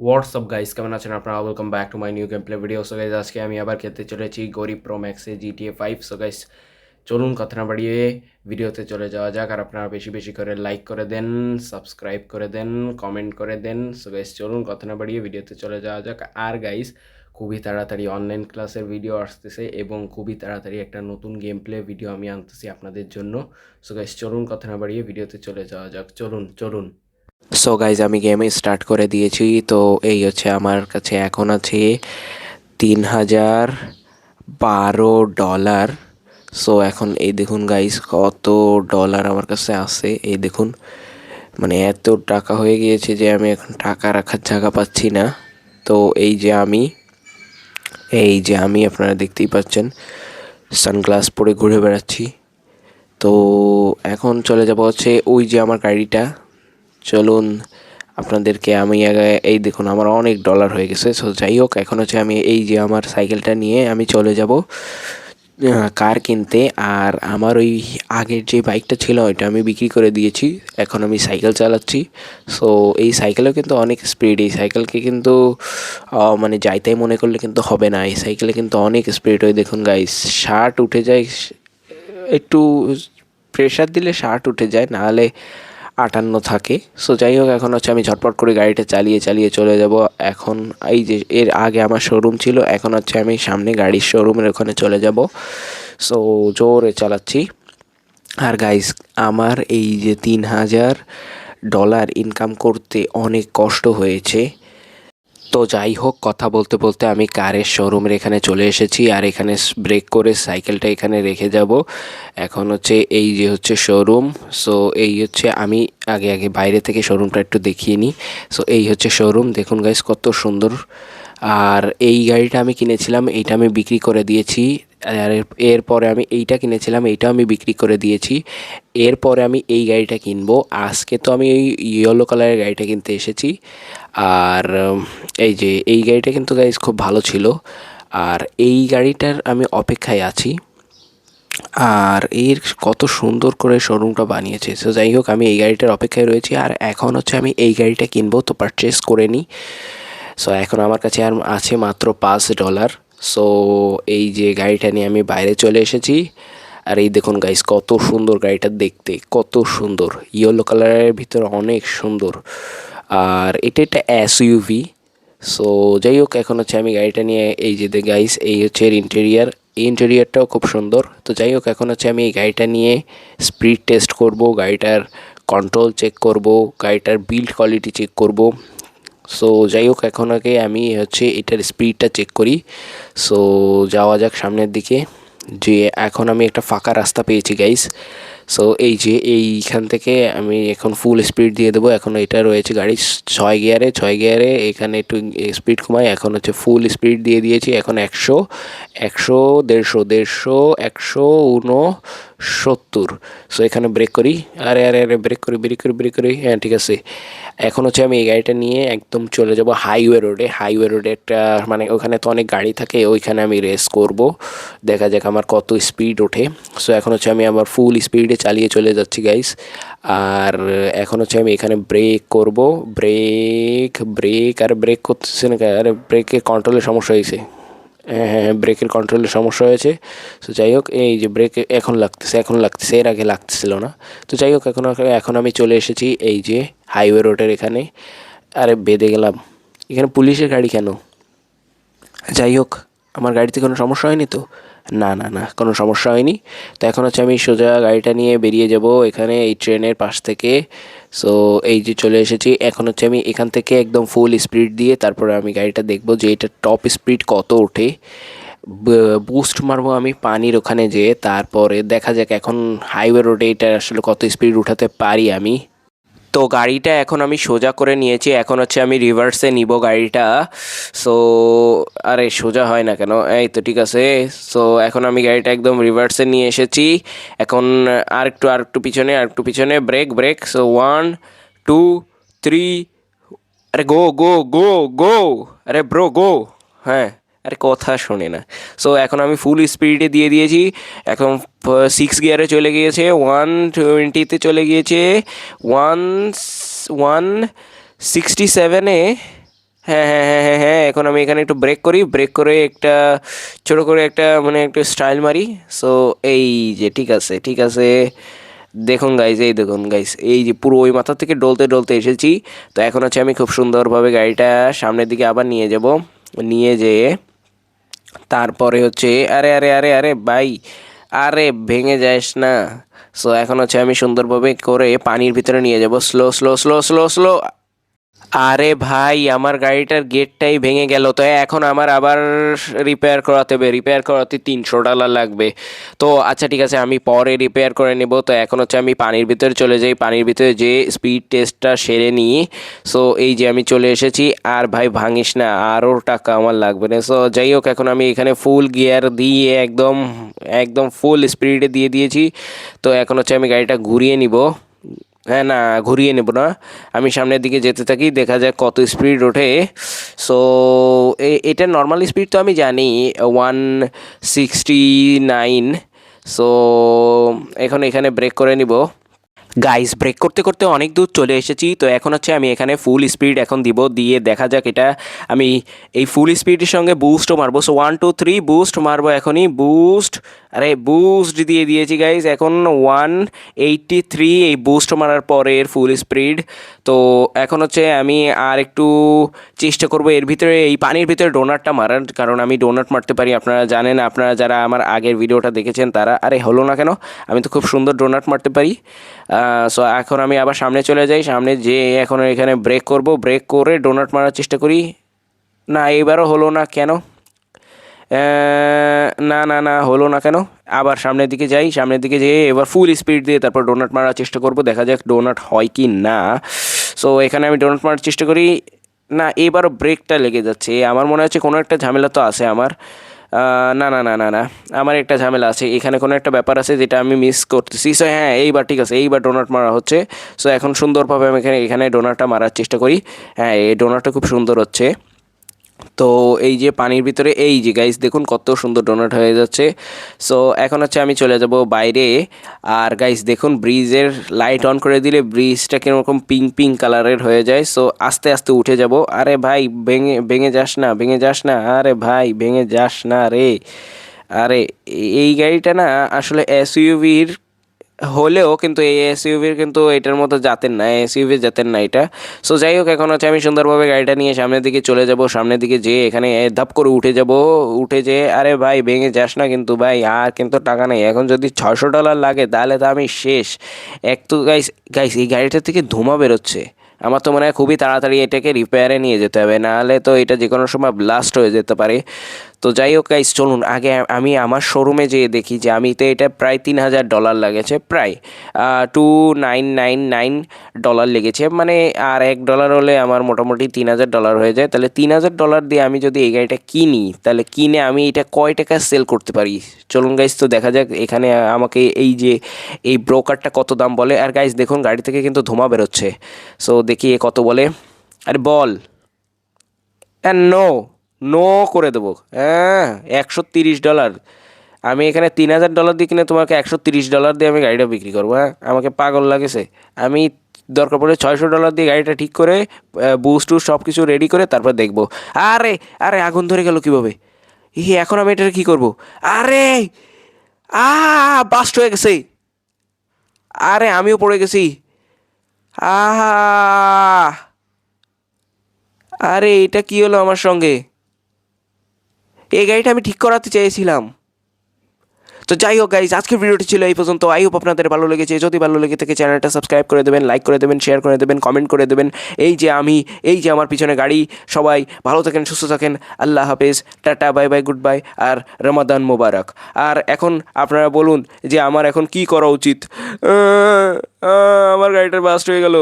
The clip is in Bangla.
হোয়াটসঅ্যাপ গাইস, কেমন আছেন আপনারা? Welcome back to my new game play video. So guys, আজকে আমি আবার খেলতে চলেছি গরিব প্রো ম্যাক্সে GTA 5। সো গাইস, চলুন কথা না বাড়িয়ে ভিডিওতে চলে যাওয়া যাক। আর আপনারা বেশি বেশি করে লাইক করে দেন, সাবস্ক্রাইব করে দেন, কমেন্ট করে দেন। সো গাইস, চলুন কথা না বাড়িয়ে ভিডিওতে চলে যাওয়া যাক। আর গাইস, খুবই তাড়াতাড়ি অনলাইন ক্লাসের ভিডিও আসতেছে এবং খুবই তাড়াতাড়ি একটা নতুন গেম প্লে ভিডিও আমি আনতেছি আপনাদের জন্য। সো গাইস, চলুন কথা না বাড়িয়ে ভিডিওতে চলে যাওয়া যাক। চলুন চলুন। সো গাইজ, আমি গেমে স্টার্ট করে দিয়েছি। তো এই হচ্ছে আমার কাছে এখন আছে 3012 ডলার। সো এখন এই দেখুন গাইজ, কত ডলার আমার কাছে আছে। এই দেখুন, মানে এত টাকা হয়ে গিয়েছে যে আমি এখন টাকা রাখার জায়গা পাচ্ছি না। তো এই যে আমি আপনারা দেখতেই পাচ্ছেন সানগ্লাস পরে ঘুরে বেড়াচ্ছি। তো এখন চলে যাব হচ্ছে ওই যে আমার গাড়িটা। চলুন আপনাদেরকে আমি এই দেখুন, আমার অনেক ডলার হয়ে গেছে। সো যাই হোক, এখন হচ্ছে আমি এই যে আমার সাইকেলটা নিয়ে আমি চলে যাব কার কিনতে। আর আমার ওই আগের যে বাইকটা ছিল ওইটা আমি বিক্রি করে দিয়েছি। এখন আমি সাইকেল চালাচ্ছি। সো এই সাইকেলেও কিন্তু অনেক স্পিড। এই সাইকেলকে কিন্তু মানে যাইতাই মনে করলে কিন্তু হবে না। এই সাইকেলে কিন্তু অনেক স্পিড। ওই দেখুন গাইস, শার্ট উঠে যায়। একটু প্রেশার দিলে শার্ট উঠে যায়, নাহলে 58 থাকে। সো যাই হোক, এখন হচ্ছে আমি ঝটপট করে গাড়িটা চালিয়ে চালিয়ে চলে যাব। এখন এই যে এর আগে আমার শোরুম ছিল, এখন হচ্ছে আমি সামনে গাড়ির শোরুমের ওখানে চলে যাব। সো জোরে চালাচ্ছি। আর গাইস, আমার এই যে 3000 ডলার ইনকাম করতে অনেক কষ্ট হয়েছে। তো যাই হোক, কথা বলতে বলতে আমি কারের শোরুমের এখানে চলে এসেছি। আর এখানে ব্রেক করে সাইকেলটা এখানে রেখে যাব। এখন হচ্ছে এই যে হচ্ছে শোরুম। সো এই হচ্ছে আমি আগে আগে বাইরে থেকে শোরুমটা একটু দেখিয়ে নিই। সো এই হচ্ছে শোরুম, দেখুন গাইস কত সুন্দর। আর এই গাড়িটা আমি কিনেছিলাম, এইটা আমি বিক্রি করে দিয়েছি। আর এরপরে আমি এইটা কিনেছিলাম, এইটা আমি বিক্রি করে দিয়েছি। এরপরে আমি এই গাড়িটা কিনবো। আজকে তো আমি এই ইয়েলো কালারের গাড়িটা কিনতে এসেছি। আর এই যে এই গাড়িটা কিন্তু গাইজ খুব ভালো ছিল। আর এই গাড়িটার আমি অপেক্ষায় আছি। আর এর কত সুন্দর করে শোরুমটা বানিয়েছে। সো যাই হোক, আমি এই গাড়িটার অপেক্ষায় রয়েছি। আর এখন হচ্ছে আমি এই গাড়িটা কিনবো, তো পারচেস করে নিই। সো এখন আমার কাছে আর আছে মাত্র $5। সো এই যে গাড়িটা নিয়ে আমি বাইরে চলে এসেছি। আর এই দেখুন গাইস, কত সুন্দর গাড়িটা দেখতে, কত সুন্দর। ইয়েলো কালারের ভিতরে অনেক সুন্দর। আর এটা একটা এসইউভি। সো যাই হোক, এখন হচ্ছে আমি গাড়িটা নিয়ে এই যে গাইস, এই হচ্ছে এর ইন্টেরিয়ার। এই ইন্টেরিয়ারটাও খুব সুন্দর। তো যাই হোক, এখন হচ্ছে আমি এই গাড়িটা নিয়ে স্পিড টেস্ট করব, গাড়িটার কন্ট্রোল চেক করব, গাড়িটার বিল্ড কোয়ালিটি চেক করব। সো যাই হোক, এখন আগে আমি হচ্ছে এটার স্পিডটা চেক করি। সো যাওয়া যাক সামনের দিকে। যে এখন আমি একটা ফাঁকা রাস্তা পেয়েছি গাইস। সো এই যে এইখান থেকে আমি এখন ফুল স্পিড দিয়ে দেবো। এখন এটা রয়েছে গাড়ি 6 গিয়ারে, 6 গিয়ারে। এখানে একটু স্পিড কমাই। এখন হচ্ছে ফুল স্পিড দিয়ে দিয়েছি। এখন 100, 100, 150, 150, 169। সো এখানে ব্রেক করি। আরে আরে আরে, ব্রেক করি, ব্রেক করি, ব্রেক করি। হ্যাঁ, ঠিক আছে। এখন হচ্ছে আমি এই গাড়িটা নিয়ে একদম চলে যাব হাইওয়ে রোডে। হাইওয়ে রোডে একটা, মানে ওখানে তো অনেক গাড়ি থাকে, ওইখানে আমি রেস করব। দেখা যাক আমার কত স্পিড ওঠে। সো এখন হচ্ছে আমি আবার ফুল স্পিডে চালিয়ে চলে যাচ্ছি গাইস। আর এখন হচ্ছে আমি এখানে ব্রেক করব। ব্রেক ব্রেক আর ব্রেক করতেছে না, আরে ব্রেকের কন্ট্রোলের সমস্যা হয়েছে। হ্যাঁ হ্যাঁ, ব্রেকের কন্ট্রোলের সমস্যা হয়েছে। সো যাই হোক, এই যে ব্রেক এখন লাগতেছে, এখন লাগতেছে, এর আগে লাগতেছিল না। তো যাই হোক, এখন আমি চলে এসেছি এই যে হাইওয়ে রোডের এখানে। আরে বেঁধে গেলাম। এখানে পুলিশের গাড়ি কেন? যাই হোক, আমার গাড়িতে কোনো সমস্যা হয়নি তো? না না না, কোনো সমস্যা হয়নি। তো এখন হচ্ছে আমি সোজা গাড়িটা নিয়ে বেরিয়ে যাব এখানে এই ট্রেনের পাশ থেকে। সো এই যে চলে এসেছি। এখন হচ্ছে আমি এখান থেকে একদম ফুল স্পিড দিয়ে তারপরে আমি গাড়িটা দেখব যে এটা টপ স্পিড কত ওঠে। বুস্ট মারবো আমি পানির ওখানে যেয়ে, তারপরে দেখা যাক এখন হাইওয়ে রোডে এটা আসলে কত স্পিড উঠাতে পারি আমি। তো গাড়িটা এখন আমি সোজা করে নিয়েছি। এখন হচ্ছে আমি রিভার্সে নিব গাড়িটা। সো আরে সোজা হয় না কেন? এই তো ঠিক আছে। সো এখন আমি গাড়িটা একদম রিভার্সে নিয়ে এসেছি। এখন আর একটু পিছনে, আর একটু পিছনে, ব্রেক ব্রেক। সো 1, 2, 3। আরে গো গো গো গো। আরে ব্রো গো। হ্যাঁ। আরে কথা শোনে না। সো এখন আমি ফুল স্পিডে দিয়ে দিয়েছি। এখন 6 গিয়ারে চলে গিয়েছে, 120-তে চলে গিয়েছে, ওয়ান 167-এ। হ্যাঁ হ্যাঁ হ্যাঁ হ্যাঁ হ্যাঁ, এখন আমি এখানে একটু ব্রেক করি, ব্রেক করে একটা ছোটো করে একটা মানে একটু স্টাইল মারি। সো এই যে ঠিক আছে ঠিক আছে, দেখুন গাইজ, এই দেখুন গাইজ, এই যে পুরো ওই মাথা থেকে ডলতে ডলতে এসেছি। তো এখন হচ্ছে আমি খুব সুন্দরভাবে গাড়িটা সামনের দিকে আবার নিয়ে যাব, নিয়ে যেয়ে তারপরে হচ্ছে আরে আরে আরে আরে ভাই, আরে ভেঙে যাস না। সো এখন হচ্ছে আমি সুন্দরভাবে করে পানির ভিতরে নিয়ে যাব, slow slow slow slow slow. আরে ভাই, আমার গাড়িটার গেটটাই ভেঙে গেল, তো এখন আমার আবার রিপেয়ার করাতে হবে, রিপেয়ার করাতে $300 লাগবে। তো আচ্ছা ঠিক আছে, আমি পরে রিপেয়ার করে নেব। তো এখন হচ্ছে আমি পানির ভিতরে চলে যাই, পানির ভিতরে যে স্পিড টেস্টটা সেরে নিই। সো এই যে আমি চলে এসেছি, আর ভাই ভাঙিস না, আরও টাকা আমার লাগবে না। সো যাই হোক, এখন আমি এখানে ফুল গিয়ার দিয়ে একদম একদম ফুল স্পিডে দিয়ে দিয়েছি। তো এখন হচ্ছে আমি গাড়িটা ঘুরিয়ে নিব। হ্যাঁ, না ঘুরিয়ে নেব না, আমি সামনের দিকে যেতে থাকি, দেখা যাক কত স্পিড ওঠে। সো এটার নর্মাল স্পিড তো আমি জানি 169। সো এখন এখানে ব্রেক করে নিব। গাইস, ব্রেক করতে করতে অনেক দূর চলে এসেছি। তো এখন হচ্ছে আমি এখানে ফুল স্পিড এখন দিব, দিয়ে দেখা যাক এটা আমি এই ফুল স্পিডের সঙ্গে বুস্টও মারবো। সো 1 2 3 বুস্ট মারবো এখনই, বুস্ট। আরে বুস্ট দিয়ে দিয়েছি গাইস, এখন 183 এই বুস্ট মারার পরের ফুল স্পিড। তো এখন হচ্ছে আমি আর একটু চেষ্টা করব এর ভিতরে, এই পানির ভিতরে ডোনাটটা মারার, কারণ আমি ডোনাট মারতে পারি, আপনারা জানেন, আপনারা যারা আমার আগের ভিডিওটা দেখেছেন তারা। আরে হলো না কেন, আমি তো খুব সুন্দর ডোনাট মারতে পারি। সো এখন আমি আবার সামনে চলে যাই, সামনে যেয়ে এখন এখানে ব্রেক করব, ব্রেক করে ডোনাট মারার চেষ্টা করি। না, এবারও হলো না কেন? না না না, হলো না কেন? আবার সামনের দিকে যাই, সামনের দিকে যেয়ে এবার ফুল স্পিড দিয়ে তারপর ডোনাট মারার চেষ্টা করব, দেখা যাক ডোনাট হয় কি না। সো এখানে আমি ডোনাট মারার চেষ্টা করি, না এবারও ব্রেকটা লেগে যাচ্ছে, আমার মনে হচ্ছে কোনো একটা ঝামেলা তো আছে আমার। না না না না না, আমার একটা ঝামেলা আছে এখানে, কোনো একটা ব্যাপার আছে যেটা আমি মিস করতেছি। সো হ্যাঁ, এইবার ঠিক আছে, এইবার ডোনাট মারা হচ্ছে। সো এখন সুন্দরভাবে আমি এখানে এখানে ডোনাটটা মারার চেষ্টা করি। হ্যাঁ, এই ডোনাটটা খুব সুন্দর হচ্ছে। তো এই যে পানির ভিতরে এই যে গাইস দেখুন কত সুন্দর ডোনাট হয়ে যাচ্ছে। সো এখন হচ্ছে আমি চলে যাব বাইরে। আর গাইস দেখুন, ব্রিজের লাইট অন করে দিলে ব্রিজটা কীরকম পিঙ্ক পিঙ্ক কালারের হয়ে যায়। সো আস্তে আস্তে উঠে যাব। আরে ভাই, ভেঙে ভেঙে যাস না, ভেঙে যাস না, আরে ভাই ভেঙে যাস না রে। আরে এই গাড়িটা না আসলে এসইউভির হলেও কিন্তু এই এসইউভির কিন্তু এটার মতো জাতের না, এসইউভি জাতের না এটা। সো যাই হোক, এখন হচ্ছে আমি সুন্দরভাবে গাড়িটা নিয়ে সামনের দিকে চলে যাব, সামনের দিকে যেয়ে এখানে ধাপ করে উঠে যাব, উঠে যেয়ে আরে ভাই ভেঙে যাস না কিন্তু ভাই, আর কিন্তু টাকা নেই, এখন যদি $600 লাগে তাহলে তো আমি শেষ। এক তো গাইস, গাইস এই গাড়িটার থেকে ধোঁয়া বেরোচ্ছে, আমার তো মনে হয় খুবই তাড়াতাড়ি এটাকে রিপেয়ারে নিয়ে যেতে হবে, নাহলে তো এটা যে কোনো সময় ব্লাস্ট হয়ে যেতে পারে। তো যাই হোক গাইস, চলুন আগে আমি আমার শোরুমে যেয়ে দেখি যে আমি তো এটা প্রায় $3000 লেগেছে, প্রায় $2999 লেগেছে, মানে আর $1 হলে আমার মোটামুটি $3000 হয়ে যায়। তাহলে $3000 দিয়ে আমি যদি এই গাড়িটা কিনি, তাহলে কিনে আমি এটা কয় টাকা সেল করতে পারি। চলুন গাইস, তো দেখা যাক এখানে আমাকে এই যে এই ব্রোকারটা কত দাম বলে। আর গাইস দেখুন, গাড়ি থেকে কিন্তু ধোঁয়া বেরোচ্ছে। সো দেখি এ কত বলে। আরে বল। নো, নো করে দেবো। হ্যাঁ, $130। আমি এখানে $3000 দিয়ে কিনে তোমাকে $130 দিয়ে আমি গাড়িটা বিক্রি করবো? হ্যাঁ, আমাকে পাগল লাগেছে? আমি দরকার পড়লে $600 দিয়ে গাড়িটা ঠিক করে বুস্ট টুস্ট সব কিছু রেডি করে তারপর দেখবো। আরে আরে, আগুন ধরে গেল কীভাবে? এখন আমি এটা কী করবো? আরে বাস্ট হয়ে গেছে। আরে আমিও পড়ে গেছি। আহা, আরে এটা কি হলো আমার সঙ্গে? এই গাড়িটা আমি ঠিক করাতে চেয়েছিলাম। তো যাই হোক গাইজ, আজকের ভিডিওটি ছিল এই পর্যন্ত। আই হোপ আপনাদের ভালো লেগেছে, যদি ভালো লেগে থাকে চ্যানেলটা সাবস্ক্রাইব করে দেবেন, লাইক করে দেবেন, শেয়ার করে দেবেন, কমেন্ট করে দেবেন। এই যে আমি, এই যে আমার পিছনে গাড়ি, সবাই ভালো থাকেন, সুস্থ থাকেন, আল্লাহ হাফেজ, tata, bye bye, good bye, আর রমাদান মোবারক। আর এখন আপনারা বলুন যে আমার এখন কি করা উচিত। আমার গাড়িটার বাস্ট হয়ে গেল।